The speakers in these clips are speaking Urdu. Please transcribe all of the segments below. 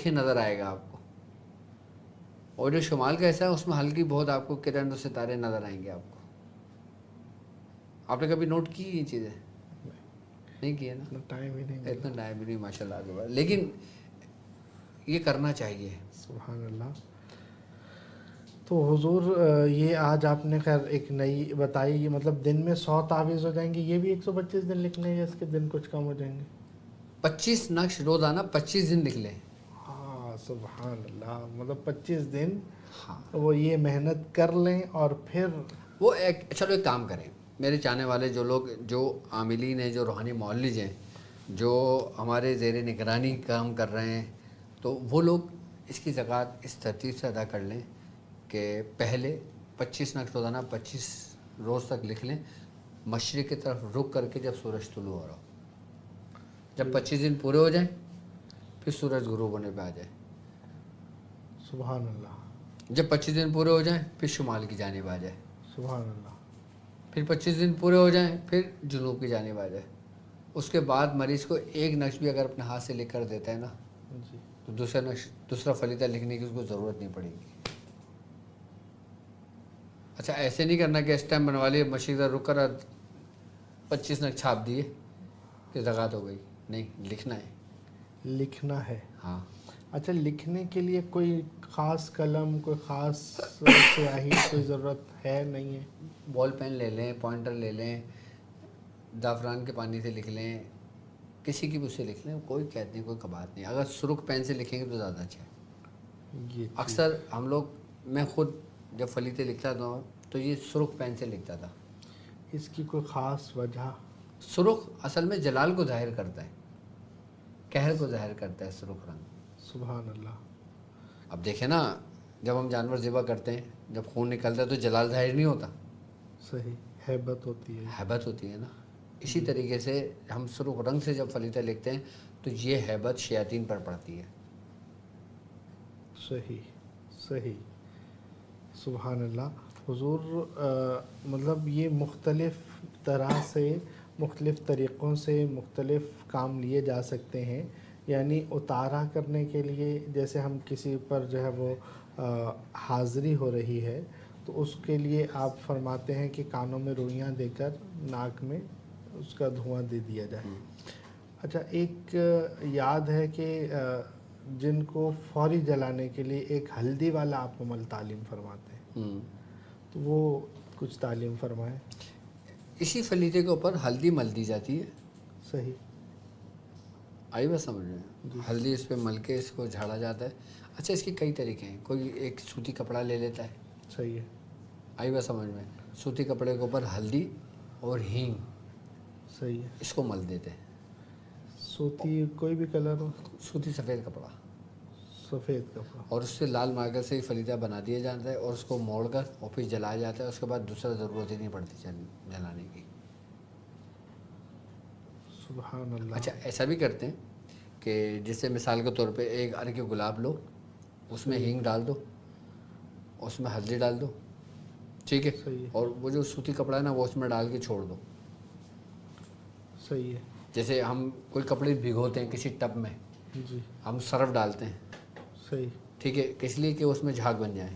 نظر آئے گا آپ کو. اور جو شمال کا حصہ ہے اس میں ہلکی بہت آپ کو کرن اور ستارے نظر آئیں گے آپ کو. آپ نے کبھی نوٹ کی یہ چیزیں؟ نہیں کی ہے نا, اتنا ٹائم ہی نہیں. ماشاء اللہ, لیکن یہ کرنا چاہیے. سبحان اللہ. تو حضور یہ آج آپ نے خیر ایک نئی بتائی, مطلب دن میں 100 تعویذ ہو جائیں گے, یہ بھی 125 دن لکھنے ہیں یا اس کے دن کچھ کم ہو جائیں گے؟ 25 نقش روزانہ 25 دن لکھ لیں. ہاں سبحان اللہ, مطلب 25 دن ہاں وہ یہ محنت کر لیں اور پھر وہ چلو ایک کام کریں میرے چاہنے والے جو لوگ, جو عاملین ہیں, جو روحانی معالج ہیں, جو ہمارے زیر نگرانی کام کر رہے ہیں, تو وہ لوگ اس کی زکوٰۃ اس ترتیب سے ادا کر لیں کہ پہلے 25 نقش روزانہ 25 روز تک لکھ لیں, مشرق کی طرف رخ کر کے جب سورج طلوع ہو رہا ہو. جب 25 دن پورے ہو جائیں پھر سورج غروب ہونے پہ آ جائے. سبحان اللہ. جب 25 دن پورے ہو جائیں پھر شمال کی جانب آ جائے. سبحان اللہ. پھر 25 دن پورے ہو جائیں پھر جنوب کی جانب آ جائے. اس کے بعد مریض کو ایک نقش بھی اگر اپنے ہاتھ سے لکھ کر دیتا ہے نا جی تو دوسرا فلیطہ لکھنے کی اس کو ضرورت نہیں پڑے گی. اچھا ایسے نہیں کرنا کہ اس ٹائم بنوا لیے مشرق رک کر 25 نقش چھاپ دیے کہ زکوٰۃ ہو گئی. نہیں, لکھنا ہے. لکھنا ہے. ہاں. اچھا لکھنے کے لیے کوئی خاص قلم, کوئی خاص سیاہی کوئی ضرورت ہے نہیں ہے؟ بال پین لے لیں, پوائنٹر لے لیں, زعفران کے پانی سے لکھ لیں, کسی کی بھی اس سے لکھ لیں, کوئی قید نہیں, کوئی کبات نہیں. اگر سرخ پین سے لکھیں گے تو زیادہ اچھا ہے. اکثر ہم لوگ, میں خود جب فلیطے لکھتا تھا تو یہ سرخ پین سے لکھتا تھا. اس کی کوئی خاص وجہ؟ سرخ اصل میں جلال کو ظاہر کرتا ہے, قہر کو ظاہر کرتا ہے سرخ رنگ. سبحان اللہ. اب دیکھیں نا, جب ہم جانور ذبح کرتے ہیں, جب خون نکلتا ہے تو جلال ظاہر نہیں ہوتا, صحیح, ہیبت ہوتی ہے. ہیبت ہوتی ہے نا. اسی طریقے سے ہم سرخ رنگ سے جب فلیطہ لکھتے ہیں تو یہ ہیبت شیاطین پر پڑتی ہے. صحیح صحیح. سبحان اللہ. حضور مطلب یہ مختلف طرح سے, مختلف طریقوں سے مختلف کام لیے جا سکتے ہیں. یعنی اتارا کرنے کے لیے جیسے ہم کسی پر جو ہے وہ حاضری ہو رہی ہے تو اس کے لیے آپ فرماتے ہیں کہ کانوں میں روئیاں دے کر ناک میں اس کا دھواں دے دیا جائے. اچھا ایک یاد ہے کہ جن کو فوری جلانے کے لیے ایک ہلدی والا آپ عمل تعلیم فرماتے ہیں, تو وہ کچھ تعلیم فرمائیں. اسی فلیطے کے اوپر ہلدی مل دی جاتی ہے. صحیح. آئی بات سمجھ رہے ہیں؟ ہلدی اس پہ مل کے اس کو جھاڑا جاتا ہے. اچھا اس کے کئی طریقے ہیں, کوئی ایک سوتی کپڑا لے لیتا ہے. صحیح ہے. آئی بات سمجھ میں؟ سوتی کپڑے کے اوپر ہلدی اور ہینگ, صحیح ہے. اس کو مل دیتے ہیں. سوتی کوئی بھی کلر ہو؟ سوتی سفید کپڑا, سفید کپڑا. اور اس سے لال مارکر سے ہی فلیطہ بنا دیا جاتا ہے اور اس کو موڑ کر اور پھر جلایا جاتا ہے. اس کے بعد دوسرا ضرورت ہی نہیں پڑتی جلانے کی. سبحان اللہ. اچھا ایسا بھی کرتے ہیں کہ جیسے مثال کے طور پہ ایک ارگ گلاب لو, اس میں ہینگ ڈال دو, اس میں ہلدی ڈال دو, ٹھیک ہے, صحیح ہے. اور وہ جو سوتی کپڑا ہے نا وہ اس میں ڈال کے چھوڑ دو. صحیح ہے. جیسے ہم کوئی کپڑے بھگوتے ہیں کسی ٹب میں, جی. ہم سرف ڈالتے ہیں, صحیح. ٹھیک ہے, اس لیے کہ اس میں جھاگ بن جائیں,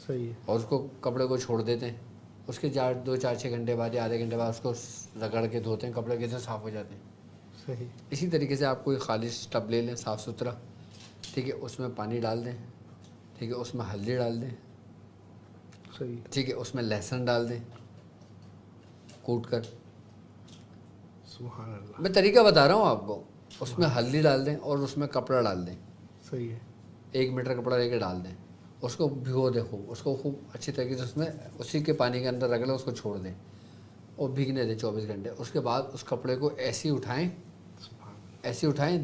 صحیح ہے. اور اس کو کپڑے کو چھوڑ دیتے ہیں. اس کے 2-4-6 گھنٹے بعد یا آدھے گھنٹے بعد اس کو رگڑ کے دھوتے ہیں, کپڑے کیسے صاف ہو جاتے ہیں. صحیح. اسی طریقے سے آپ کوئی خالص ٹب لے لیں صاف ستھرا, ٹھیک ہے, اس میں پانی ڈال دیں, ٹھیک ہے, اس میں ہلدی ڈال دیں, صحیح. ٹھیک ہے, اس میں لہسن ڈال دیں کوٹ کر. سبحان اللہ. میں طریقہ بتا رہا ہوں آپ کو. اس میں ہلدی ڈال دیں اور اس میں کپڑا ڈال دیں. صحیح ہے. 1 میٹر کپڑا لے کے ڈال دیں, اس کو بھگو دیں خوب, اس کو خوب اچھی طریقے سے اس میں اسی کے پانی کے اندر رگڑیں, اس کو چھوڑ دیں اور بھیگنے دیں 24 گھنٹے. اس کے بعد اس کپڑے کو ایسے ہی اٹھائیں,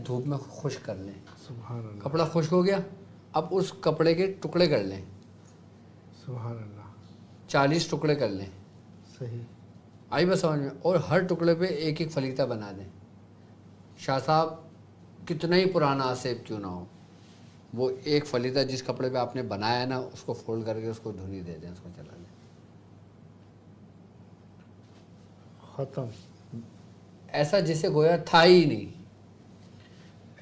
دھوپ میں خشک کر لیں. سبحان اللہ. کپڑا خشک ہو گیا, اب اس کپڑے کے ٹکڑے کر لیں. سبحان اللہ. 40 ٹکڑے کر لیں. صحیح. آئی بس سمجھ میں؟ اور ہر ٹکڑے پہ ایک ایک فلیطہ بنا دیں. شاہ صاحب کتنا ہی پرانا آسیب کیوں نہ ہو, وہ ایک فلیطہ جس کپڑے پہ آپ نے بنایا ہے نا اس کو فولڈ کر کے اس کو دھنی دے دیں, اس کو چلا لیں. ختم. ایسا جیسے گویا تھا ہی نہیں.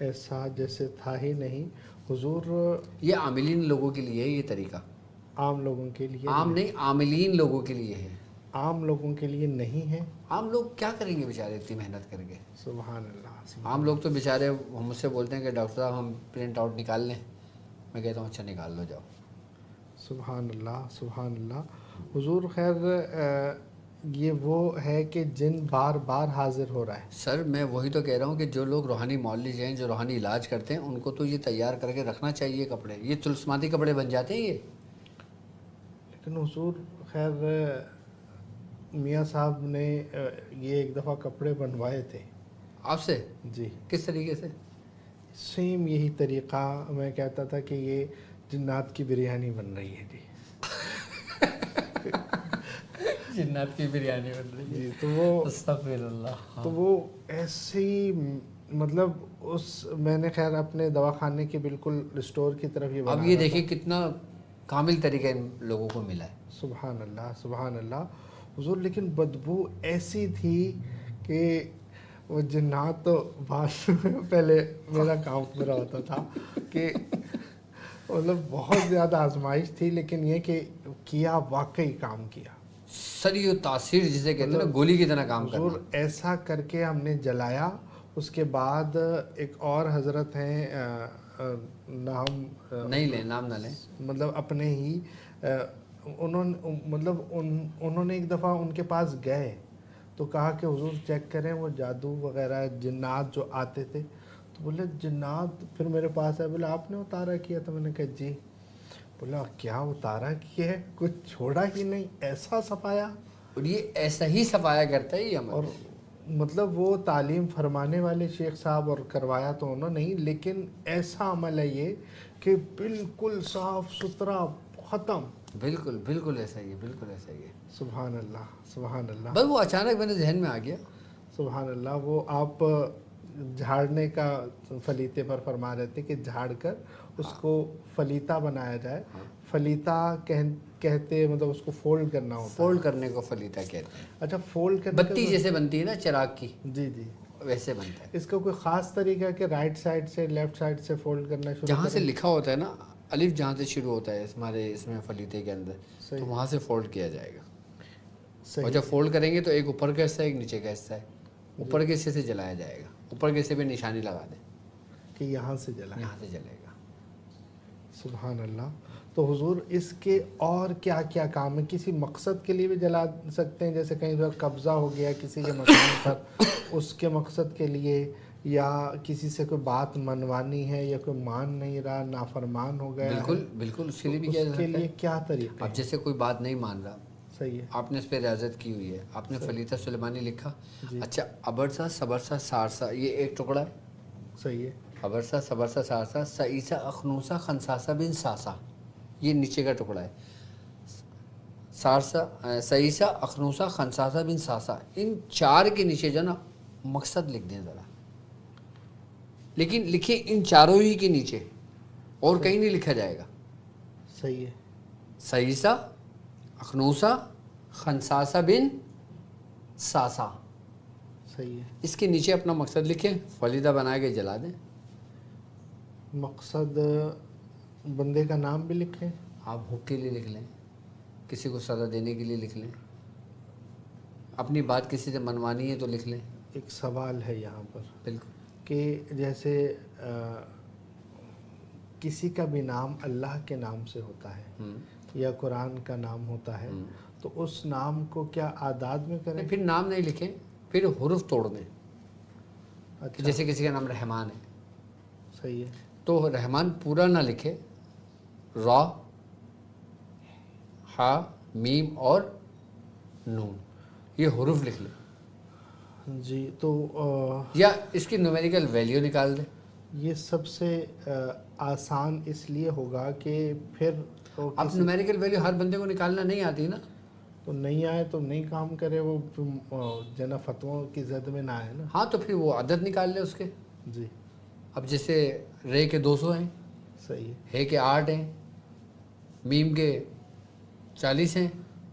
ایسا جیسے تھا ہی نہیں. حضور یہ عاملین لوگوں کے لیے ہے یہ طریقہ، عام لوگوں کے لیے، عام نہیں، عاملین لوگوں کے لیے ہے۔ عام لوگوں کے لیے نہیں ہے۔ عام لوگ کیا کریں گے بیچارے اتنی محنت کر کے؟ سبحان اللہ، عام لوگ تو بیچارے مجھ سے بولتے ہیں کہ ڈاکٹر صاحب ہم پرنٹ آؤٹ نکال لیں، میں کہتا ہوں اچھا نکال لو جاؤ۔ سبحان اللہ، سبحان اللہ۔ حضور خیر یہ وہ ہے کہ جن بار بار حاضر ہو رہا ہے۔ سر میں وہی تو کہہ رہا ہوں کہ جو لوگ روحانی معالج ہیں، جو روحانی علاج کرتے ہیں، ان کو تو یہ تیار کر کے رکھنا چاہیے کپڑے، یہ طلسماتی کپڑے بن جاتے ہیں یہ۔ لیکن حضور خیر میاں صاحب نے یہ ایک دفعہ کپڑے بنوائے تھے آپ سے؟ جی، کس طریقے سے؟ سیم یہی طریقہ، میں کہتا تھا کہ یہ جنات کی بریانی بن رہی ہے جی۔ جنات کی بریانی بن رہی ہے جی، تو وہ استغفر اللہ۔ تو وہ ایسی مطلب اس میں نے خیر اپنے دواخانے کے بالکل اسٹور کی طرف یہ اب بنا یہ رہا دیکھیں کتنا کامل طریقہ ان لوگوں کو ملا ہے۔ تھا۔ سبحان اللہ، سبحان اللہ حضور، لیکن بدبو ایسی تھی کہ وہ جنات تو بعد پہلے میرا کام پورا ہوتا تھا کہ مطلب بہت زیادہ آزمائش تھی، لیکن یہ کہ کیا واقعی کام کیا سری و تاثیر جسے کہتے ہیں نا، گولی کی طرح کام حضور، کرنا۔ ایسا کر کے ہم نے جلایا۔ اس کے بعد ایک اور حضرت ہیں، نام نہیں لیں، نام نہ لیں۔ مطلب اپنے ہی انہوں نے ایک دفعہ ان کے پاس گئے تو کہا کہ حضور چیک کریں وہ جادو وغیرہ جنات جو آتے تھے، تو بولے جنات، پھر میرے پاس ہے، بولے آپ نے اتارا کیا؟ تو میں نے کہا جی۔ بولا کیا اتارا کیا ہے؟ کچھ چھوڑا ہی نہیں، ایسا صفایا۔ اور یہ ایسا ہی صفایا کرتا ہے یہ عمل۔ اور مطلب وہ تعلیم فرمانے والے شیخ صاحب، اور کروایا تو انہوں نے نہیں، لیکن ایسا عمل ہے یہ کہ بالکل صاف ستھرا ختم۔ بالکل بالکل ایسا ہی ہے، بالکل ایسا ہی ہے۔ سبحان اللہ، سبحان اللہ، بس وہ اچانک میرے ذہن میں آ گیا۔ سبحان اللہ۔ وہ آپ جھاڑنے کا فلیتے پر فرما رہے تھے کہ جھاڑ کر اس کو فلیتا بنایا جائے۔ فلیتا کہتے مطلب اس کو فولڈ کرنا ہوتا ہے۔ فولڈ کرنے کو فلیتا کہتے ہیں۔ اچھا، فولڈ کرنے بتی جیسے بنتی ہے نا چراغ کی، جی جی، ویسے بنتا ہے۔ اس کا کوئی خاص طریقہ ہے کہ رائٹ سائڈ سے لیفٹ سائڈ سے فولڈ کرنا شروع جہاں سے لکھا ہوتا ہے نا الف، جہاں سے شروع ہوتا ہے ہمارے اس میں فلیتے کے اندر، صحیح، تو وہاں سے فولڈ کیا جائے گا۔ اور صحیح جب فولڈ کریں گے تو ایک اوپر کا حصہ ہے، ایک نیچے کا حصہ ہے۔ اوپر کے حصے سے جلایا جائے گا، اوپر کے حصے پہ نشانی لگا دیں کہ یہاں سے جلا۔ یہاں سے جلے گا۔ سبحان اللہ۔ تو حضور اس کے اور کیا کیا کام ہے؟ کسی مقصد کے لیے بھی جلا سکتے ہیں، جیسے کہیں پر قبضہ ہو گیا کسی کے مکان پر، اس کے مقصد کے لیے، یا کسی سے کوئی بات منوانی ہے، یا کوئی مان نہیں رہا، نافرمان ہو گیا ہے، بالکل بالکل، اس کے لیے بھی اس کیا جا کے سکتا لیے ہے۔ کیا طریقہ اب ہے؟ جیسے کوئی بات نہیں مان رہا، صحیح ہے، آپ نے اس پہ ریاضت کی ہوئی ہے، آپ نے فلیتا سلیمانی لکھا، جی، اچھا ابرسا صبرسا سارسا، یہ ایک ٹکڑا ہے۔ صحیح ہے، ابرسا صبرسا سارسا، سعیسا اخنوسا خنساسا بن ساسا، یہ نیچے کا ٹکڑا ہے۔ سارسا، سعیسا اخنوسا خنساسا بن ساسا، ان چار کے نیچے جو نا مقصد لکھ دیں ذرا، لیکن لکھیں ان چاروں ہی کے نیچے، اور کہیں نہیں لکھا جائے گا۔ صحیح ہے، سعیسا اخنوسا خنساسا بن ساسا، صحیح ہے۔ اس کے نیچے اپنا مقصد لکھیں، فلیدہ بنا کے جلا دیں۔ مقصد بندے کا نام بھی لکھیں؟ آپ حق کے لیے لکھ لیں، کسی کو سزا دینے کے لیے لکھ لیں، اپنی بات کسی سے منوانی ہے تو لکھ لیں۔ ایک سوال ہے یہاں پر بالکل، کہ جیسے کسی کا بھی نام اللہ کے نام سے ہوتا ہے یا قرآن کا نام ہوتا ہے، تو اس نام کو کیا اعداد میں کریں؟ پھر نام نہیں لکھیں، پھر حروف توڑ دیں۔ اچھا، جیسے کسی کا نام رحمان ہے صحیح ہے، تو رحمان پورا نہ لکھے، را، ہا، میم اور نون، یہ حروف لکھ لیں، جی۔ تو یا اس کی نومیریکل ویلیو نکال دیں۔ یہ سب سے آسان اس لیے ہوگا کہ پھر تو اب نومیریکل ویلیو ہر بندے کو نکالنا نہیں آتی نا، تو نہیں آئے تو نہیں کام کرے، وہ جنا فتووں کی زد میں نہ آئے نا۔ ہاں تو پھر وہ عدد نکال لیں اس کے۔ جی، اب جیسے رے کے 200 ہیں، صحیح ہے۔ ہے کے 8 ہیں، میم کے 40 ہیں۔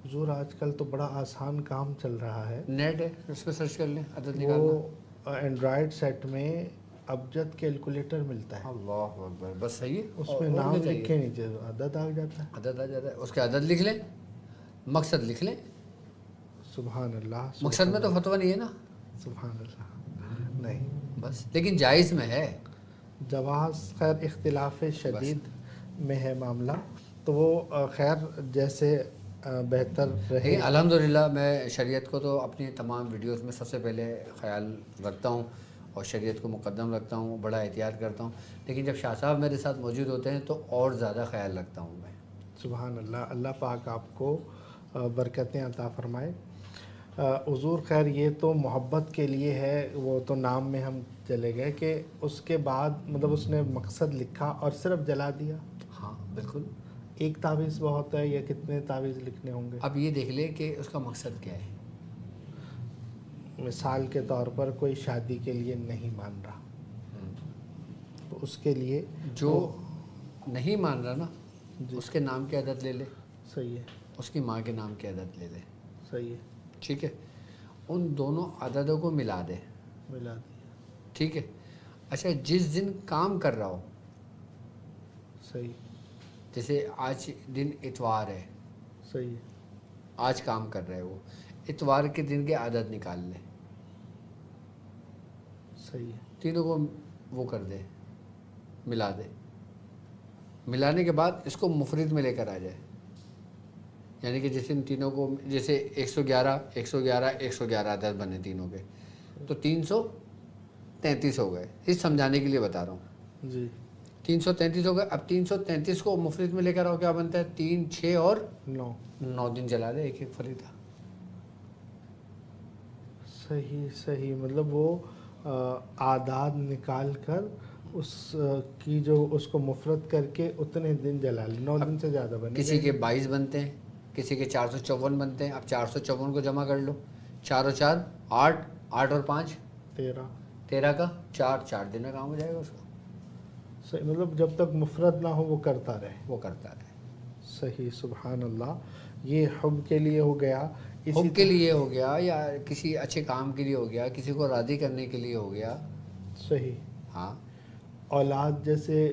حضور آج کل تو بڑا آسان کام چل رہا ہے، نیٹ ہے، اس پہ سرچ کر لیں عدد نکالنا۔ وہ اینڈرائڈ سیٹ میں ابجد کیلکولیٹر ملتا ہے، اللہ اکبر، بس صحیح ہے، اس میں نام لکھ کے نیچے عدد آ جاتا ہے. عدد آ جاتا ہے، اس کے عدد لکھ لیں، مقصد لکھ لیں. سبحان اللہ. مقصد میں تو فتویٰ نہیں ہے نا. سبحان اللہ. نہیں بس، لیکن جائز میں ہے. جواز خیر اختلاف شدید میں ہے معاملہ، تو وہ خیر جیسے بہتر رہے. لیکن الحمدللہ میں شریعت کو تو اپنی تمام ویڈیوز میں سب سے پہلے خیال رکھتا ہوں اور شریعت کو مقدم رکھتا ہوں، بڑا احتیاط کرتا ہوں. لیکن جب شاہ صاحب میرے ساتھ موجود ہوتے ہیں تو اور زیادہ خیال رکھتا ہوں میں. سبحان اللہ. اللہ پاک آپ کو برکتیں عطا فرمائے. حضور خیر یہ تو محبت کے لیے ہے، وہ تو نام میں ہم چلے گئے کہ اس کے بعد مطلب اس نے مقصد لکھا اور صرف جلا دیا. ہاں بالکل. ایک تعویذ بہت ہے یا کتنے تعویذ لکھنے ہوں گے؟ اب یہ دیکھ لیں کہ اس کا مقصد کیا ہے. مثال کے طور پر کوئی شادی کے لیے نہیں مان رہا تو اس کے لیے جو نہیں مان رہا نا، جی اس کے نام کی عدد لے لے، صحیح ہے. اس کی ماں کے نام کی عدد لے لے. صحیح ہے. ٹھیک ہے، ان دونوں عددوں کو ملا دے. ملا دیا. ٹھیک ہے. اچھا، جس دن کام کر رہا ہو، صحیح. جیسے آج دن اتوار ہے، صحیح ہے. آج کام کر رہے وہ، اتوار کے دن کے عدد نکال لے. صحیح ہے. تینوں کو وہ کر دے، ملا دے. ملانے کے بعد اس کو مفرد میں لے کر آ جائے. یعنی کہ جیسے ان تینوں کو، جیسے 111 111 111 عدد بنے تینوں کے، تو 333 ہو گئے. یہ سمجھانے کے لیے بتا رہا ہوں. جی 333 ہو گئے. اب 333 کو مفرد میں لے کر آؤ، کیا بنتا ہے؟ 3 6 اور 9 دن جلا دے ایک ایک فریدہ. صحیح. صحیح. مطلب وہ اعداد نکال کر اس کی جو اس کو مفرد کر کے اتنے دن جلا لے. 9 دن سے زیادہ بنے. کسی کے 22 بنتے ہیں، کسی کے 454 بنتے ہیں. اب 454 کو جمع کر لو، 4 اور 4 8، 8 اور 5 13 کا 4 دن میں کام ہو جائے گا اس کا. صحیح. مطلب جب تک مفرد نہ ہو وہ کرتا رہے. وہ کرتا رہے. صحیح. سبحان اللہ. یہ حب کے لیے ہو گیا، حب کے لیے ہو گیا، یا کسی اچھے کام کے لیے ہو گیا، کسی کو راضی کرنے کے لیے ہو گیا. صحیح. ہاں. اولاد جیسے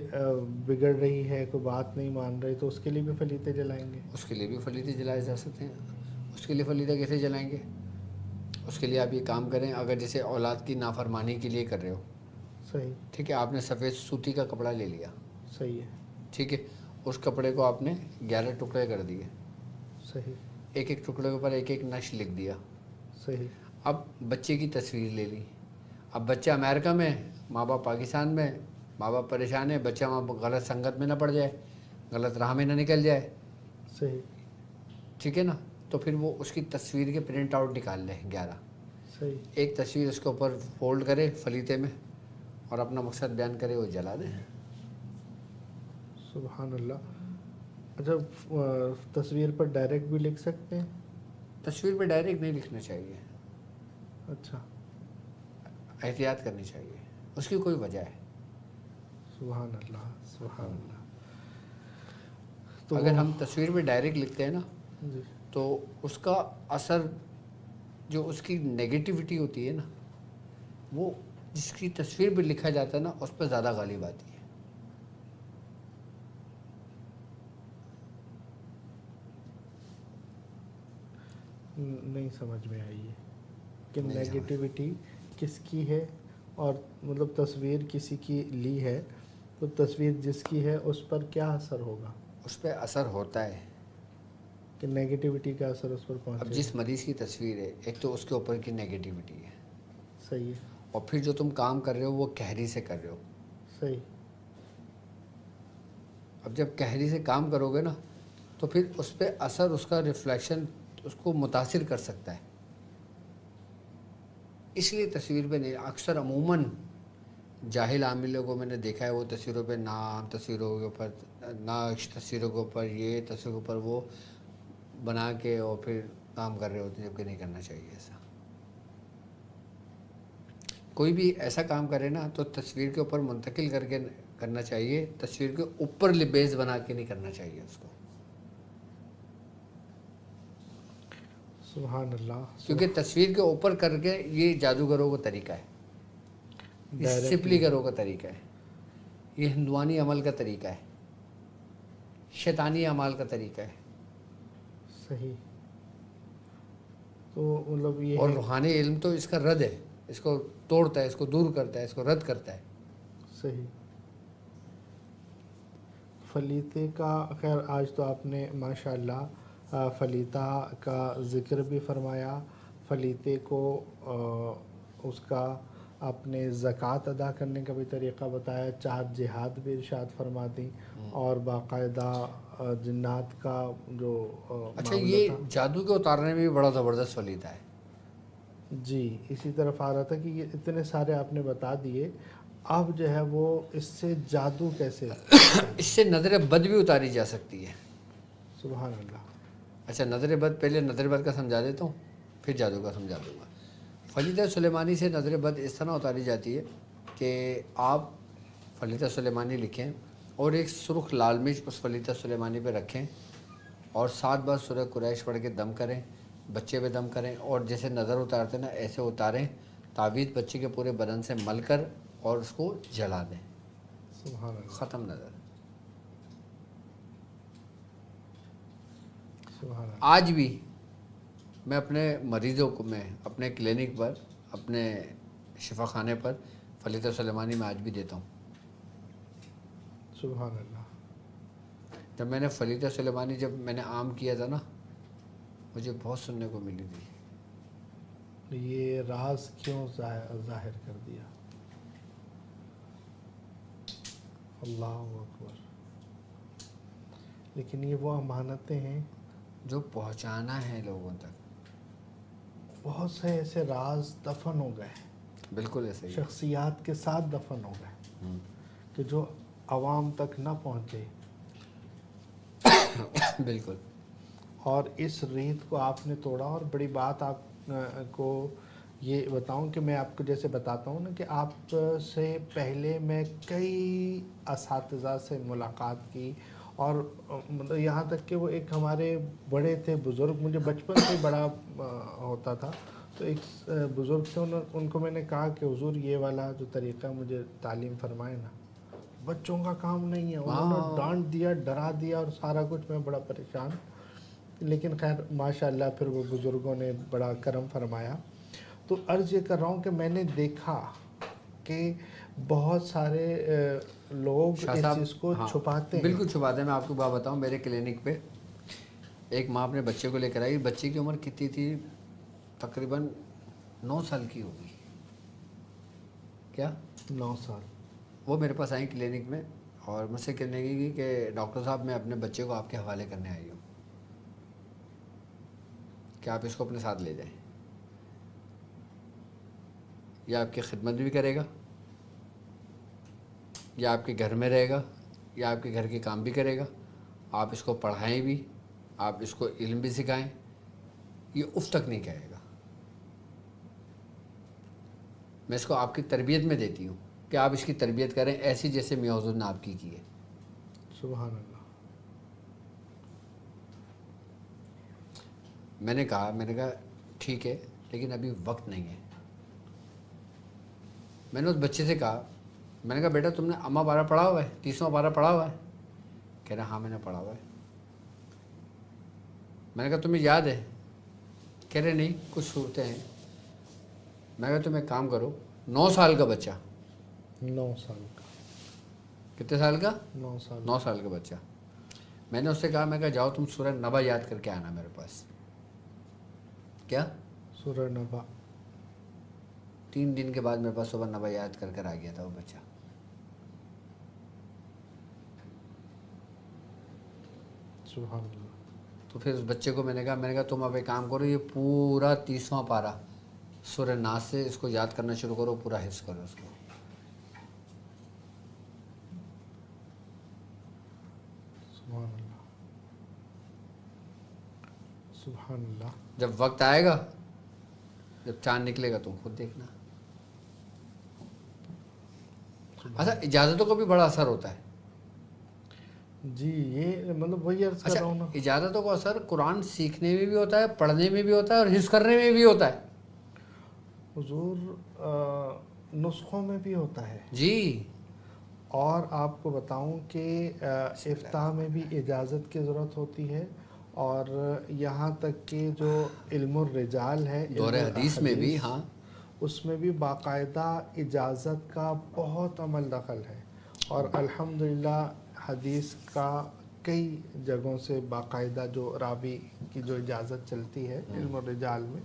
بگڑ رہی ہے، کوئی بات نہیں مان رہی، تو اس کے لیے بھی فلیتے جلائیں گے. اس کے لیے بھی فلیتے جلائے جا سکتے ہیں. اس کے لیے فلیتے کیسے جلائیں گے؟ اس کے لیے آپ یہ کام کریں، اگر جیسے اولاد کی نافرمانی کے لیے کر رہے ہو، صحیح. ٹھیک ہے، آپ نے سفید سوتی کا کپڑا لے لیا. صحیح ہے. ٹھیک ہے، اس کپڑے کو آپ نے 11 ٹکڑے کر دیے. صحیح. ایک ایک ٹکڑے کے اوپر ایک ایک نقش لکھ دیا. صحیح. اب بچے کی تصویر لے لی. اب بچہ امریکہ میں، ماں باپ پاکستان میں. ماں باپ پریشان ہے، بچہ وہاں غلط سنگت میں نہ پڑ جائے، غلط راہ میں نہ نکل جائے. صحیح. ٹھیک ہے نا. تو پھر وہ اس کی تصویر کے پرنٹ آؤٹ نکال لے 11. صحیح. ایک تصویر اس کے اوپر فولڈ کرے فلیتے میں، اور اپنا مقصد بیان کرے، وہ جلا دے. سبحان اللہ. اچھا تصویر پر ڈائریکٹ بھی لکھ سکتے ہیں؟ تصویر پہ ڈائریکٹ نہیں لکھنا چاہیے. اچھا. احتیاط کرنی چاہیے، اس کی کوئی وجہ ہے. سبحان اللہ. سبحان اللہ. تو اگر ہم تصویر پہ ڈائریکٹ لکھتے ہیں نا، جی تو اس کا اثر، جو اس کی نگیٹیوٹی ہوتی ہے نا، وہ جس کی تصویر پہ لکھا جاتا ہے نا، اس پہ زیادہ غالب آتی ہے. نہیں سمجھ میں آئی ہے کہ نیگیٹیوٹی کس کی ہے، اور مطلب تصویر کسی کی لی ہے تو تصویر جس کی ہے اس پر کیا اثر ہوگا؟ اس پہ اثر ہوتا ہے کہ نیگیٹیوٹی کا اثر اس پر پہنچے. اب جس مریض کی تصویر ہے، ایک تو اس کے اوپر کی نیگیٹیوٹی ہے. صحیح ہے. اور پھر جو تم کام کر رہے ہو وہ قہری سے کر رہے ہو. صحیح. اب جب قہری سے کام کرو گے نا، تو پھر اس پہ اثر، اس کا ریفلیکشن اس کو متاثر کر سکتا ہے. اس لیے تصویر پہ نہیں. اکثر عموماً جاہل عاملوں کو میں نے دیکھا ہے، وہ تصویروں پہ نام، تصویروں کے اوپر نقش، تصویروں کے اوپر یہ، تصویروں کے اوپر وہ بنا کے اور پھر کام کر رہے ہوتے ہیں، جبکہ نہیں کرنا چاہیے ایسا. کوئی بھی ایسا کام کرے نا تو تصویر کے اوپر منتقل کر کے کرنا چاہیے، تصویر کے اوپر بیس بنا کے نہیں کرنا چاہیے اس کو. سبحان اللہ. کیونکہ تصویر کے اوپر کر کے یہ جادوگروں کا طریقہ ہے. یہ سپلیگروں کا طریقہ ہے، یہ ہندوانی عمل کا طریقہ ہے، شیطانی اعمال کا طریقہ ہے. صحیح. تو مطلب یہ اور ہے روحانی علم تو اس کا رد ہے، اس کو توڑتا ہے، اس کو دور کرتا ہے، اس کو رد کرتا ہے. صحیح. فلیتے کا خیر آج تو آپ نے ماشاء اللہ فلیتہ کا ذکر بھی فرمایا، فلیتے کو اس کا آپ نے زکوٰۃ ادا کرنے کا بھی طریقہ بتایا، 4 جہاد بھی ارشاد فرما دیں، اور باقاعدہ جنات کا جو اچھا، معاملہ یہ تھا. جادو کے اتارنے میں بھی بڑا زبردست فلیتا ہے. جی اسی طرف آ رہا تھا کہ یہ اتنے سارے آپ نے بتا دیے، اب جو ہے وہ اس سے جادو کیسے اس سے نظر بد بھی اتاری جا سکتی ہے. سبحان اللہ. اچھا، نظر بد، پہلے نظر بد کا سمجھا دیتا ہوں، پھر جادو کا سمجھا دوں گا. فلیتہ سلیمانی سے نظر بد اس طرح اتاری جاتی ہے کہ آپ فلیتہ سلیمانی لکھیں اور ایک سرخ لال مرچ اس فلیتہ سلیمانی پہ رکھیں اور 7 بار سورہ قریش پڑھ کے دم کریں، بچے پہ دم کریں، اور جیسے نظر اتارتے نا ایسے اتاریں، تعویذ بچے کے پورے بدن سے مل کر اور اس کو جلا دیں. سبحان اللہ. ختم نظر. سبحان اللہ. آج بھی میں اپنے مریضوں کو، میں اپنے کلینک پر، اپنے شفا خانے پر فلیتہ سلیمانی میں آج بھی دیتا ہوں. سبحان اللہ. جب میں نے فلیتہ سلیمانی جب میں نے عام کیا تھا نا، مجھے بہت سننے کو ملی تھی. یہ راز کیوں ظاہر کر دیا؟ اللہ اکبر. لیکن یہ وہ امانتیں ہیں جو پہنچانا ہے لوگوں تک. بہت سے ایسے راز دفن ہو گئے، بالکل ایسے ہی. شخصیات کے ساتھ دفن ہو گئے کہ جو عوام تک نہ پہنچے. بالکل. اور اس ریت کو آپ نے توڑا. اور بڑی بات آپ کو یہ بتاؤں کہ میں آپ کو جیسے بتاتا ہوں نا کہ آپ سے پہلے میں کئی اساتذہ سے ملاقات کی، اور مطلب یہاں تک کہ وہ ایک ہمارے بڑے تھے بزرگ، مجھے بچپن سے بڑا ہوتا تھا، تو ایک بزرگ تھے، ان کو میں نے کہا کہ حضور یہ والا جو طریقہ مجھے تعلیم فرمائے نا، بچوں کا کام نہیں ہے. انہوں نے ڈانٹ دیا، ڈرا دیا اور سارا کچھ. میں بڑا پریشان، لیکن خیر ماشاءاللہ پھر وہ بزرگوں نے بڑا کرم فرمایا. تو عرض یہ کر رہا ہوں کہ میں نے دیکھا کہ بہت سارے لوگ اس چیز کو چھپاتے ہیں. بالکل چھپاتے ہیں. میں آپ کو بات بتاؤں، میرے کلینک پہ ایک ماں اپنے بچے کو لے کر آئی. بچے کی عمر کتنی تھی؟ تقریباً 9 سال کی ہوگی. کیا 9 سال. وہ میرے پاس آئیں کلینک میں اور مجھ سے کہنے کی کہ ڈاکٹر صاحب میں اپنے بچے کو آپ کے حوالے کرنے آئی ہوں کہ آپ اس کو اپنے ساتھ لے جائیں، یا آپ کی خدمت بھی کرے گا، یا آپ کے گھر میں رہے گا، یا آپ کے گھر کے کام بھی کرے گا. آپ اس کو پڑھائیں بھی، آپ اس کو علم بھی سکھائیں، یہ اف تک نہیں کہے گا. میں اس کو آپ کی تربیت میں دیتی ہوں کہ آپ اس کی تربیت کریں ایسی جیسے میاں حضور نے آپ کی ہے. سبحان اللہ. میں نے کہا ٹھیک ہے، لیکن ابھی وقت نہیں ہے. میں نے اس بچے سے کہا، میں نے کہا بیٹا تم نے اما پارہ پڑھا ہوا ہے، 30واں پارہ پڑھا ہوا ہے؟ کہہ رہا ہاں میں نے پڑھا ہوا ہے. میں نے کہا تمہیں یاد ہے؟ کہہ رہے نہیں، کچھ صورتیں ہیں. میں نے کہا تم ایک کام کرو، 9 سال کا بچہ، 9 سال کا. کتنے سال کا؟ 9 سال. 9 سال کا بچہ. میں نے اس سے کہا، میں کہا جاؤ تم سورہ نبا یاد کر کے آنا میرے پاس. کیا؟ سورہ نبا. 3 دن کے بعد میرے پاس صبح نبا یاد کر کر آ گیا تھا وہ بچہ. سبحان اللہ. تو پھر اس بچے کو میں نے کہا تم اب ایک کام کرو، یہ پورا 30واں پارہ سورہ ناس سے اس کو یاد کرنا شروع کرو، پورا حفظ کرو اس کو. سبحان اللہ. سبحان اللہ. جب وقت آئے گا، جب چاند نکلے گا تم خود دیکھنا. اچھا، اجازتوں کا بھی بڑا اثر ہوتا ہے. جی یہ مطلب وہی عرض کر رہا ہوں نا. اجازتوں کا اثر قرآن سیکھنے میں بھی ہوتا ہے، پڑھنے میں بھی ہوتا ہے، اور حفظ کرنے میں بھی ہوتا ہے. حضور نسخوں میں بھی ہوتا ہے. جی. اور آپ کو بتاؤں کہ افتاح میں بھی اجازت کی ضرورت ہوتی ہے، اور یہاں تک کہ جو علم الرجال ہے، دور علم حدیث میں بھی. الحدیث، ہاں. اس میں بھی باقاعدہ اجازت کا بہت عمل دخل ہے. اور الحمدللہ حدیث کا کئی جگہوں سے باقاعدہ جو راوی کی جو اجازت چلتی ہے علم الرجال میں،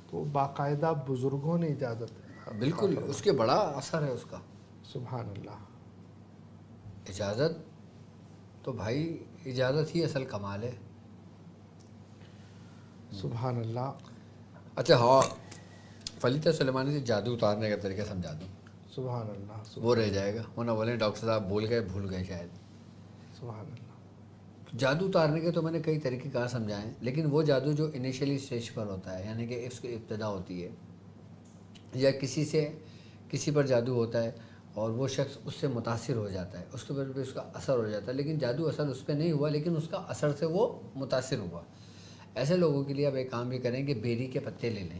تو باقاعدہ بزرگوں نے اجازت بالکل اس کے بڑا اثر ہے اس کا. سبحان اللہ. اجازت تو بھائی، اجازت ہی اصل کمال ہے. سبحان اللہ. اچھا ہاں، فلیطہ سلیمانی سے جادو اتارنے کا طریقہ سمجھا دوں. سبحان اللہ. وہ رہ جائے گا، وہ نہ بولیں ڈاکٹر صاحب بھول گئے شاید. سبحان اللہ. جادو اتارنے کے تو میں نے کئی طریقے کار سمجھائے ہیں، لیکن وہ جادو جو انیشلی اسٹیج پر ہوتا ہے، یعنی کہ اس کی ابتدا ہوتی ہے، یا کسی پر جادو ہوتا ہے اور وہ شخص اس سے متاثر ہو جاتا ہے، اس کے اوپر اس کا اثر ہو جاتا ہے، لیکن جادو اثر اس پہ نہیں ہوا، لیکن اس کا اثر سے وہ متاثر ہوا. ایسے لوگوں کے لیے آپ ایک کام بھی کریں کہ بیری کے پتے لے لیں.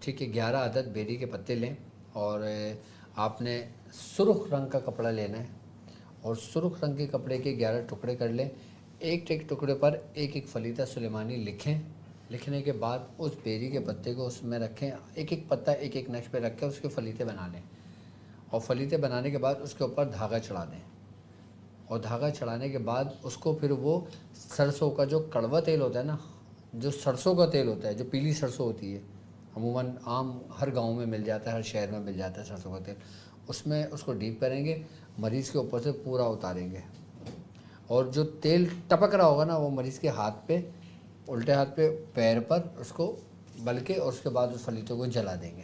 ٹھیک ہے، 11 عدد بیری کے پتے لیں، اور آپ نے سرخ رنگ کا کپڑا لینا ہے، اور سرخ رنگ کے کپڑے کے 11 ٹکڑے کر لیں. ایک ایک ٹکڑے پر ایک فلیطہ سلیمانی لکھیں. لکھنے کے بعد اس بیری کے پتے کو اس میں رکھیں، ایک ایک پتا ایک نقش پہ رکھ کے اس کے فلیطے بنا لیں، اور فلیطے بنانے کے بعد اس کے اوپر دھاگا چڑھا دیں. اور دھاگا چڑھانے کے بعد اس کو پھر وہ سرسوں کا جو کڑوا تیل ہوتا ہے نا، جو سرسوں کا تیل ہوتا ہے، جو پیلی سرسوں ہوتی ہے، عموماً عام ہر گاؤں میں مل جاتا ہے، ہر شہر میں مل جاتا ہے سرسوں کا تیل، اس میں اس کو ڈیپ کریں گے، مریض کے اوپر سے پورا اتاریں گے. اور جو تیل ٹپک رہا ہوگا نا، وہ مریض کے ہاتھ پہ، الٹے ہاتھ پہ، پیر پر اس کو بلکہ، اور اس کے بعد اس فلیطوں کو جلا دیں گے.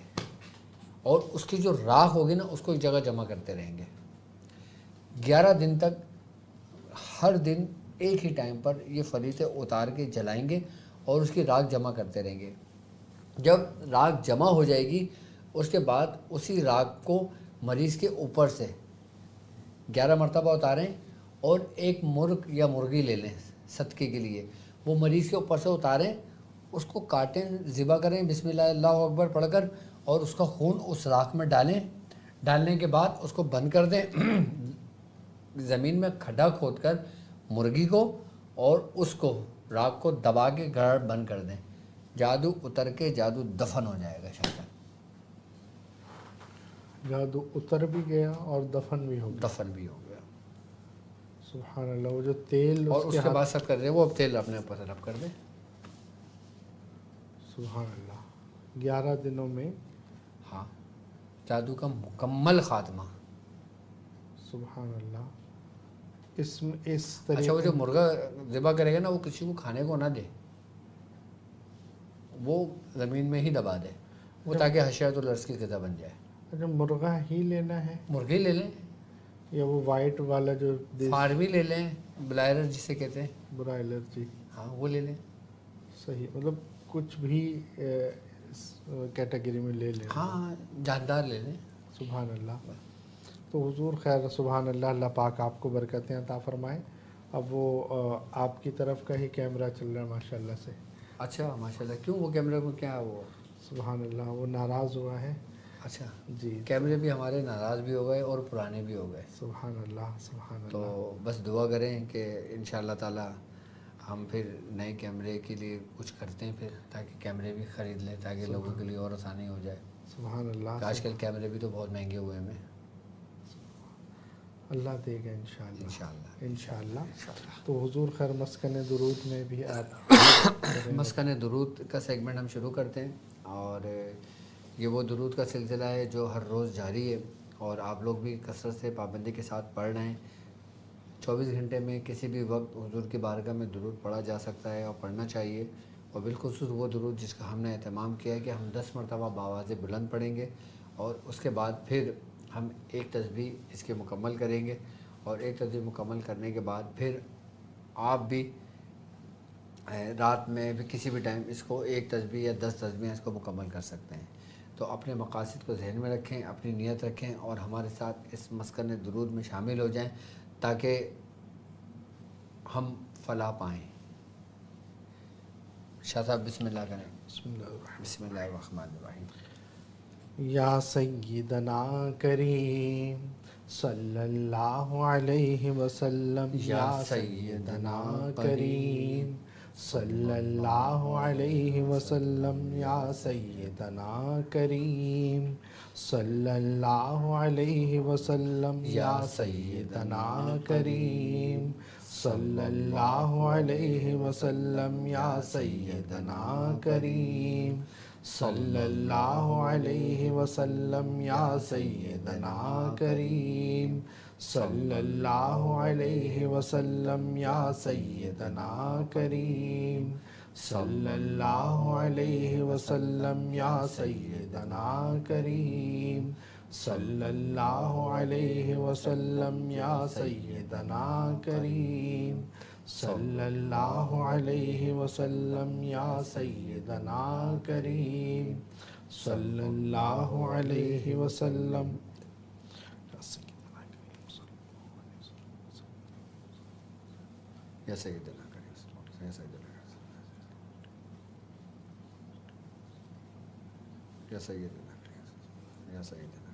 اور اس کی جو راکھ ہوگی نا، اس کو ایک جگہ جمع کرتے رہیں گے 11 دن تک. ہر دن ایک ہی ٹائم پر یہ فلیطے اتار کے جلائیں گے اور اس کی راکھ جمع کرتے رہیں گے. جب راکھ جمع ہو جائے گی، اس کے بعد اسی راکھ کو مریض کے اوپر سے 11 مرتبہ اتاریں، اور ایک مرغ یا مرغی لے لیں صدقے کے لیے، وہ مریض کے اوپر سے اتاریں، اس کو کاٹیں، ذبح کریں بسم اللہ اللہ اکبر پڑھ کر، اور اس کا خون اس راکھ میں ڈالیں. ڈالنے کے بعد اس کو بند کر دیں زمین میں کھڈا کھود کر مرغی کو، اور اس کو راکھ کو دبا کے گڑ بند کر دیں. جادو اتر کے جادو دفن ہو جائے گا شاید. جادو اتر بھی گیا اور دفن بھی ہو گیا. دفن بھی ہو گیا. سبحان اللہ. وہ جو تیل اور اس کے بعد سب کر دیں، وہ اب تیل اپنے اوپر سے رب کر دیں. سبحان اللہ. 11 دنوں میں ہاں، جادو کا مکمل خاتمہ. سبحان اللہ. اس طریقے. اچھا، وہ جو مرغا ذبح کرے گا نا، وہ کسی کو کھانے کو نہ دے، وہ زمین میں ہی دبا دے، وہ تاکہ حشرۃ الارض کی غذا بن جائے. اچھا، مرغا ہی لینا ہے مرغی لے لیں، یا وہ وائٹ والا جو فارمی لے لیں، بلائرر جسے کہتے ہیں، برائلر؟ جی ہاں وہ لے لیں. صحیح. مطلب کچھ بھی کیٹیگری میں لے لیں. ہاں، جاندار لے لیں. سبحان اللہ. تو حضور خیر، سبحان اللہ. اللہ پاک آپ کو برکتیں عطا فرمائے. اب وہ آپ کی طرف کا ہی کیمرہ چل رہا ہے ماشاء اللہ سے. اچھا ماشاء اللہ. کیوں، وہ کیمرے کو کیا وہ؟ سبحان اللہ. وہ ناراض ہوا ہے. اچھا جی. کیمرے بھی ہمارے ناراض بھی ہو گئے اور پرانے بھی ہو گئے. سبحان اللہ. سبحان اللہ. تو بس دعا کریں کہ انشاءاللہ تعالی ہم پھر نئے کیمرے کے لیے کچھ کرتے ہیں پھر، تاکہ کیمرے بھی خرید لیں، تاکہ لوگوں کے لیے اور آسانی ہو جائے. سبحان اللہ. آج کل کیمرے بھی تو بہت مہنگے ہوئے ہیں. اللہ دے گا انشاءاللہ. انشاءاللہ انشاءاللہ. انشاءاللہ. تو حضور خیر، مسکن درود میں بھی آپ مسکن درود کا سیگمنٹ ہم شروع کرتے ہیں، اور یہ وہ درود کا سلسلہ ہے جو ہر روز جاری ہے، اور آپ لوگ بھی کثرت سے پابندی کے ساتھ پڑھ رہے ہیں. 24 گھنٹے میں کسی بھی وقت حضور کی بارگاہ میں درود پڑھا جا سکتا ہے اور پڑھنا چاہیے. اور بالخصوص وہ درود جس کا ہم نے اہتمام کیا ہے کہ ہم 10 مرتبہ بآواز بلند پڑھیں گے، اور اس کے بعد پھر ہم ایک تسبیح اس کے مکمل کریں گے، اور ایک تسبیح مکمل کرنے کے بعد پھر آپ بھی رات میں بھی کسی بھی ٹائم اس کو ایک تسبیح یا 10 تسبیح اس کو مکمل کر سکتے ہیں. تو اپنے مقاصد کو ذہن میں رکھیں، اپنی نیت رکھیں، اور ہمارے ساتھ اس مسکن درود میں شامل ہو جائیں تاکہ ہم فلاح پائیں. شاہ صاحب بسم اللہ کریں. بسم اللہ الرحمن بسم اللہ الرحمن الرحیم. یا سیدنا کریم صلی اللہ علیہ وسلم، یا سیدنا کریم صلی اللہ علیہ وسلم، یا سیدنا کریم صلی اللہ علیہ وسلم، یا سیدنا کریم صلی اللہ علیہ وسلم، یا سیدنا کریم صلی اللہ علیہ وسلم، یا سیدنا کریم صلی اللہ علیہ وسلم، یا سیدنا کریم صلی اللہ علیہ وسلم، یا سیدنا کریم صلی اللہ علیہ وسلم، یا سیدنا کریم صلی اللہ علیہ وسلم، یا سیدنا کریم صلی اللہ علیہ وسلم، یا سیدنا کریم، یا سیدنا، یا سیدنا کریم، یا سیدنا کریم.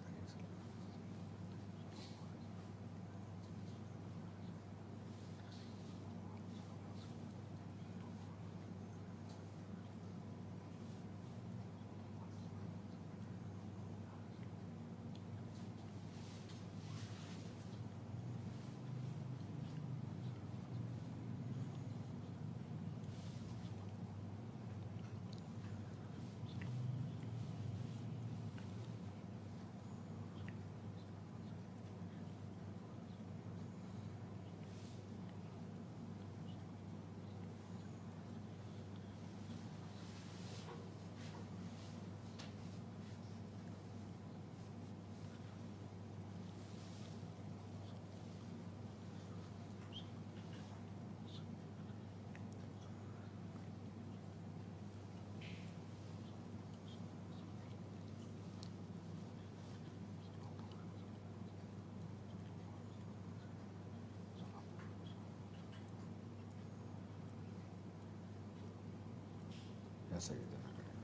یا سیدنا کریم،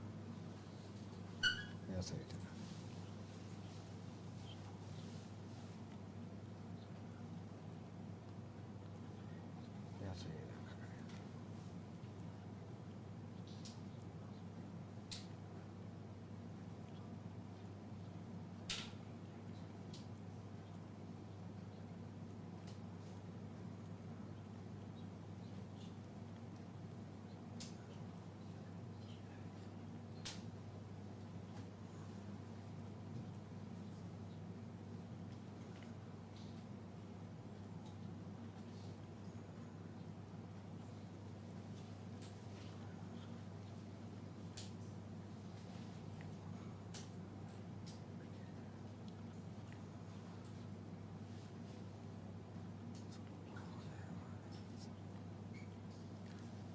یا سیدنا، یا سیدنا کریم.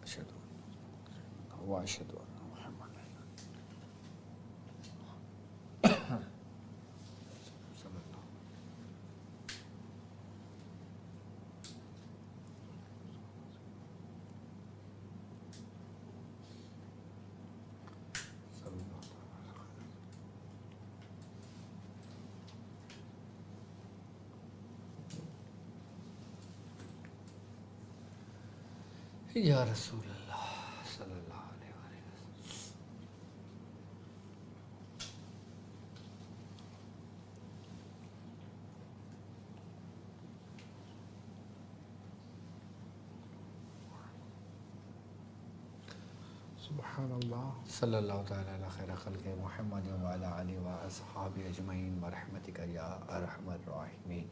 اشہد ان واشہد ان محمد صلی اللہ صلی اللہ یا رسول اللہ صلی اللہ علیہ وسلم. سبحان اللہ. صلی اللہ تعالی علی خیر خلق محمد وعلی آلہ و اصحابہ اجمعین برحمتک یا ارحم الراحمین.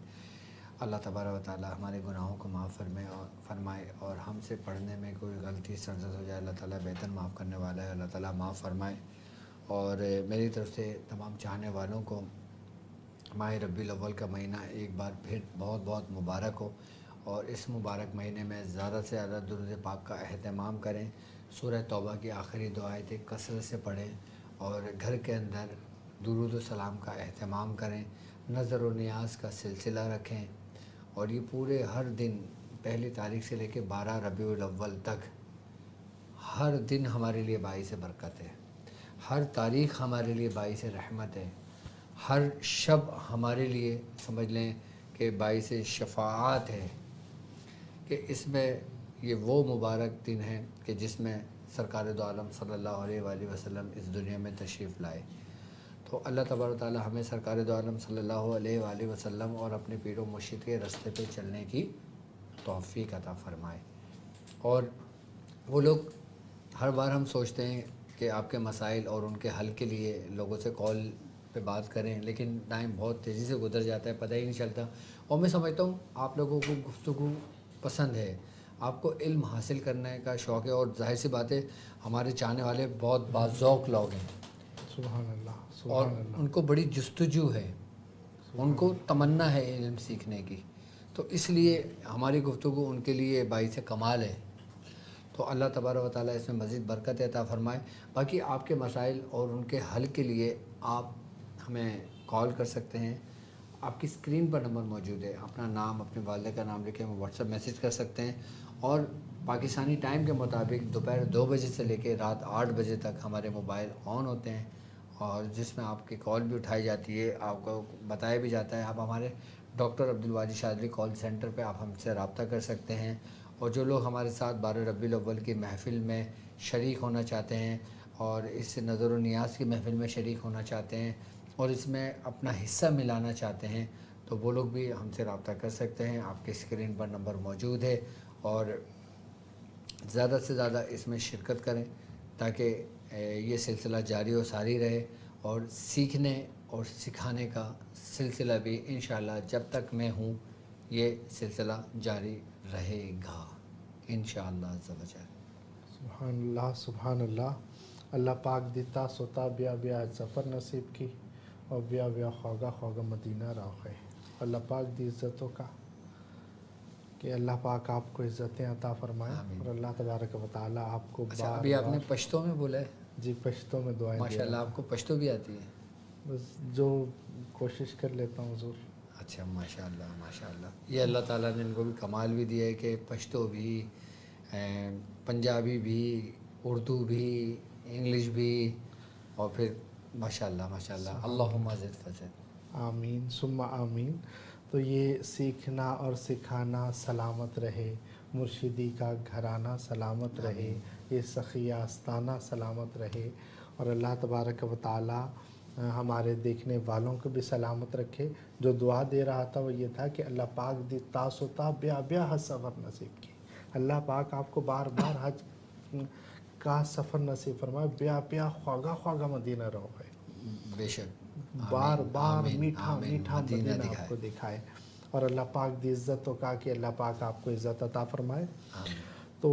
اللہ تبارک و تعالی ہمارے گناہوں کو معاف فرمائے اور ہم سے پڑھنے میں کوئی غلطی سرزد ہو جائے اللہ تعالیٰ بہتر معاف کرنے والا ہے. اللہ تعالیٰ معاف فرمائے. اور میری طرف سے تمام چاہنے والوں کو ماہ ربیع الاول کا مہینہ ایک بار پھر بہت بہت مبارک ہو. اور اس مبارک مہینے میں زیادہ سے زیادہ درود پاک کا اہتمام کریں. سورہ توبہ کی آخری دو آیتیں کثرت سے پڑھیں اور گھر کے اندر درود و سلام کا اہتمام کریں. نظر و نیاز کا سلسلہ رکھیں اور یہ پورے ہر دن پہلی تاریخ سے لے کے 12 ربیع الاول تک ہر دن ہمارے لیے باعث برکت ہے. ہر تاریخ ہمارے لیے باعث رحمت ہے، ہر شب ہمارے لیے سمجھ لیں کہ باعث شفاعت ہے، کہ اس میں یہ وہ مبارک دن ہے کہ جس میں سرکار دو عالم صلی اللہ علیہ وآلہ وسلم اس دنیا میں تشریف لائے۔ تو اللہ تبارک و تعالی ہمیں سرکار دو عالم صلی اللہ علیہ وآلہ وسلم اور اپنے پیر و مرشد کے راستے پہ چلنے کی توفیق عطا فرمائے۔ اور وہ لوگ ہر بار ہم سوچتے ہیں کہ آپ کے مسائل اور ان کے حل کے لیے لوگوں سے کال پہ بات کریں، لیکن ٹائم بہت تیزی سے گزر جاتا ہے، پتہ ہی نہیں چلتا۔ اور میں سمجھتا ہوں آپ لوگوں کو گفتگو پسند ہے، آپ کو علم حاصل کرنے کا شوق ہے، اور ظاہر سی بات ہے ہمارے چاہنے والے بہت باذوق لوگ ہیں، سبحان اللہ، اور سبحان اللہ، ان کو بڑی جستجو ہے، ان کو تمنا ہے علم سیکھنے کی، تو اس لیے ہماری گفتگو ان کے لیے باعث کمال ہے۔ تو اللہ تبارک و تعالیٰ اس میں مزید برکت عطا فرمائے۔ باقی آپ کے مسائل اور ان کے حل کے لیے آپ ہمیں کال کر سکتے ہیں، آپ کی اسکرین پر نمبر موجود ہے، اپنا نام، اپنے والدہ کا نام لکھیں، ہمیں واٹس ایپ میسیج کر سکتے ہیں، اور پاکستانی ٹائم کے مطابق دوپہر 2 بجے سے لے کے رات 8 بجے تک ہمارے موبائل آن ہوتے ہیں، اور جس میں آپ کی کال بھی اٹھائی جاتی ہے، آپ کو بتایا بھی جاتا ہے۔ آپ ہمارے ڈاکٹر عبدالواجد شاذلی کال سینٹر پہ آپ ہم سے رابطہ کر سکتے ہیں، اور جو لوگ ہمارے ساتھ 12 ربیع الاول کی محفل میں شریک ہونا چاہتے ہیں، اور اس نظر و نیاز کی محفل میں شریک ہونا چاہتے ہیں، اور اس میں اپنا حصہ ملانا چاہتے ہیں، تو وہ لوگ بھی ہم سے رابطہ کر سکتے ہیں۔ آپ کے اسکرین پر نمبر موجود ہے، اور زیادہ سے زیادہ اس میں شرکت کریں تاکہ یہ سلسلہ جاری و ساری رہے، اور سیکھنے اور سکھانے کا سلسلہ بھی انشاءاللہ جب تک میں ہوں یہ سلسلہ جاری رہے گا انشاءاللہ عز و جل۔ سبحان اللہ، سبحان اللہ۔ اللہ پاک دیتا سوتا بیا بیا سفر نصیب کی، اور بیا بیا خواگا خواگا مدینہ راخے۔ اللہ پاک دی عزتوں کا کہ اللہ پاک آپ کو عزتیں عطا فرمائے، آمین۔ اور اللہ تبارک و تعالی آپ کو اچھا، بار ابھی آپ نے بار، پشتو میں بولا ہے؟ جی پشتوں میں دعائیں دے ماشاءاللہ، رہا آپ تھا، کو پشتو بھی آتی ہے؟ بس جو کوشش کر لیتا ہوں حضور۔ اچھا، ماشاءاللہ ماشاءاللہ، یہ اللہ تعالیٰ نے ان کو بھی کمال بھی دیا ہے کہ پشتو بھی، پنجابی بھی، اردو بھی، انگلش بھی، اور پھر ماشاءاللہ ماشاءاللہ، اللہم زد فزد۔ آمین ثم آمین۔ تو یہ سیکھنا اور سکھانا سلامت رہے، مرشدی کا گھرانہ سلامت رہے، یہ سخی آستانہ سلامت رہے، اور اللہ تبارک و تعالی ہمارے دیکھنے والوں کو بھی سلامت رکھے۔ جو دعا دے رہا تھا وہ یہ تھا کہ اللہ پاک دی تاسوتا بیا بیا حج سفر نصیب کی، اللہ پاک آپ کو بار بار حج کا سفر نصیب فرمائے، بیا بیا خواگا خواگا مدینہ رہو ہے، بے شک، بار آمین بار آمین میٹھا آمین، میٹھا مدینہ آپ دکھائے، کو دکھائے، اور اللہ پاک دی عزتوں کا کہ اللہ پاک آپ کو عزت عطا فرمائے۔ آمین۔ تو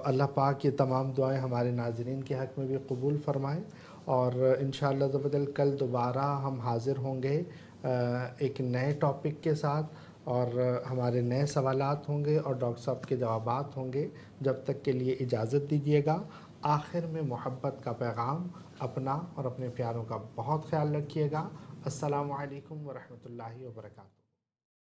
اللہ پاک یہ تمام دعائیں ہمارے ناظرین کے حق میں بھی قبول فرمائے، اور انشاءاللہ عز و جل کل دوبارہ ہم حاضر ہوں گے ایک نئے ٹاپک کے ساتھ، اور ہمارے نئے سوالات ہوں گے اور ڈاکٹر صاحب کے جوابات ہوں گے۔ جب تک کے لیے اجازت دیجیے گا۔ آخر میں محبت کا پیغام، اپنا اور اپنے پیاروں کا بہت خیال رکھیے گا۔ السلام علیکم ورحمۃ اللہ وبرکاتہ۔